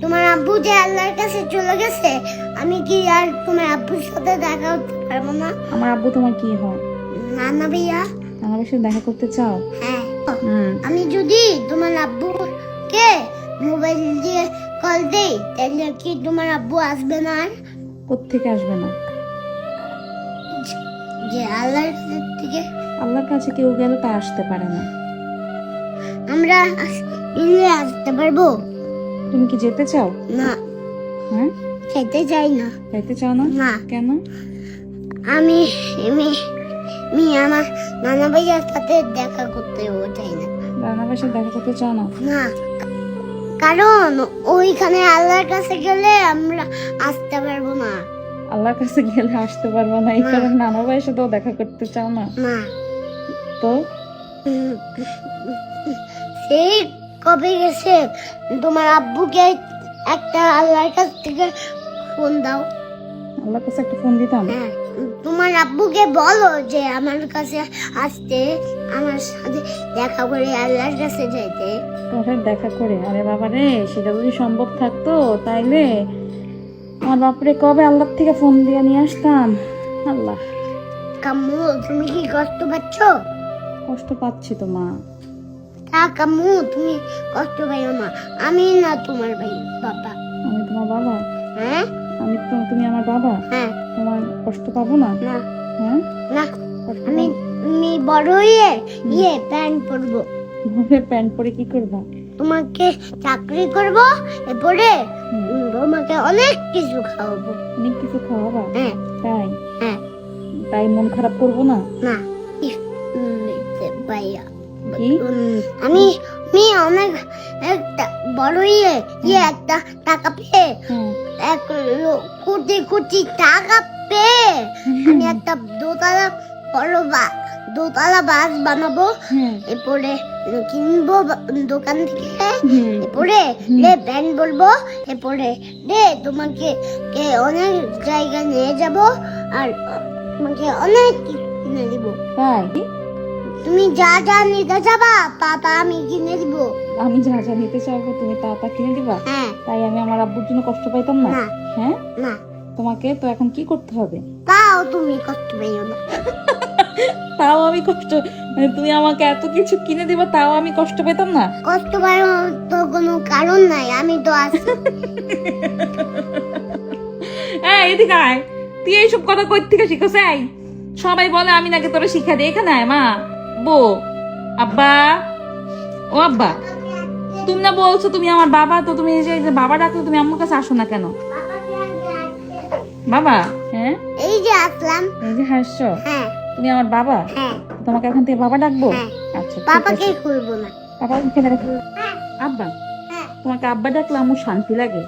তোমার আব্বু যে আল্লাহর কাছে চলে গেছে, আমি কি আর তোমার আব্বুর সাথে দেখা করতে পারবো না? আমার আব্বু তোমার কি হয়? নানা ভাইয়া। আমার সাথে দেখা করতে চাও? হ্যাঁ। আমি যদি তোমার আব্বুকে মোবাইল দিয়ে কল দেই, তাহলে কি তোমার আব্বু আসবে না? আর কোত্থেকে আসবে না? যে আল্লাহর থেকে। আল্লাহর কাছে কেউ গেলে তা আসতে পারে না। আমরা মিলে আসতে পারবো? তুমি কি যেতে চাও? না। হ্যাঁ, খেতে চাই না। যাইতে চাও না? না। কেন? আমি আমার নানা ভাইয়ার সাথে দেখা করতেও চাই না। রান্নার সাথে দেখা করতে চাও না? না, কারণ ওইখানে আল্লাহর কাছে গেলে আমরা আসতে পারবো না। আল্লাহর কাছে গেলে আসতে পারবো না, এই কারণে নানা ভাইয়ের সাথেও দেখা করতে চাও না? না। তো সেই কবে গেছে, তোমার আব্বুকে একটা আল্লাহর কাছ থেকে ফোন দাও। আল্লাহর কাছে একটা ফোন দিতাম। হ্যাঁ, তোমার আব্বুকে বলো যে আমার কাছে আসতে, আমার সাথে দেখা করে আল্লাহর কাছে যেতে। তোমার দেখা করে? আরে বাবা রে, সেটা যদি সম্ভব থাকতো তাইলে আমার বাপরে কবে আল্লাহর থেকে ফোন দিয়ে নিয়ে আসতাম। আল্লাহ। কাম্মু, তুমি কি কষ্ট পাচ্ছ? কষ্ট পাচ্ছি তো মা। কাম্মু, তুমি কষ্ট পাইও না, আমি না তোমার ভাই বাবা। আমি তোমার বাবা? হ্যাঁ। তুমি আমার বাবা? হ্যাঁ। তোমার কষ্ট পাবো না? না। হ্যাঁ, না, আমি বড় হয়ে প্যান্ট পরবো। প্যান্ট পরে কি করবা? তোমাকে চাকরি করব, এরপরে তোমাকে অনেক কিছু খাওয়াবো। অনেক কিছু খাওয়াবা? হ্যাঁ। তাই? হ্যাঁ। তাই মন খারাপ করবো না? না। ভাইয়া, কি? আমি অনেক একটা বড় একটা টাকা পেয়ে, এক কোটি কোটি টাকা পেয়ে আমি একটা দোতলা বাস বানাবো। এরপরে কিনবো দোকান থেকে, এরপরে ব্যান্ড বলবো, এরপরে তোমাকে অনেক জায়গায় নিয়ে যাব, আর তোমাকে অনেক কিছু কিনে দিব। তাই? তুমি যা যা নিতে যাবা তা আমি কিনে দিব। আমি যা যা নিতে চাইবো তুমি তা কিনে দিবা? হ্যাঁ। তাই আমি আমার আব্বুর জন্য কষ্ট পাইতাম না? হ্যাঁ। না। তোমাকে তো এখন কি করতে হবে? তাও তুমি কষ্ট পাইও না। তাও আমি কষ্ট, মানে তুমি আমাকে এত কিছু কিনে দিবা তাও আমি কষ্ট পেতাম না? কষ্ট পাওয়ার তো কোনো কারণ নাই, আমি তো আছি। এই এদিকে আয়, তুই এইসব কথা কই থেকে শিখছ? এই সবাই বলে আমি নাকি তোরা শিক্ষা দিই। এখানে আয় মা, বো, আব্বা, ও আব্বা, তুমি না বলছো তুমি আমার বাবা, তো তুমি এই যে বাবা ডাকলে তুমি আমার কাছে আসো না কেন? বাবা? হ্যাঁ, এই যে আসলাম। এই যে হাসছো? হ্যাঁ। তুমি আমার বাবা? হ্যাঁ। তোমাকে এখন থেকে বাবা ডাকবো? হ্যাঁ। আচ্ছা, পাপাকে খুলবো না। পাপা আব্বা, হ্যাঁ। তোমাকে আব্বা ডাকলে আমার শান্তি লাগে।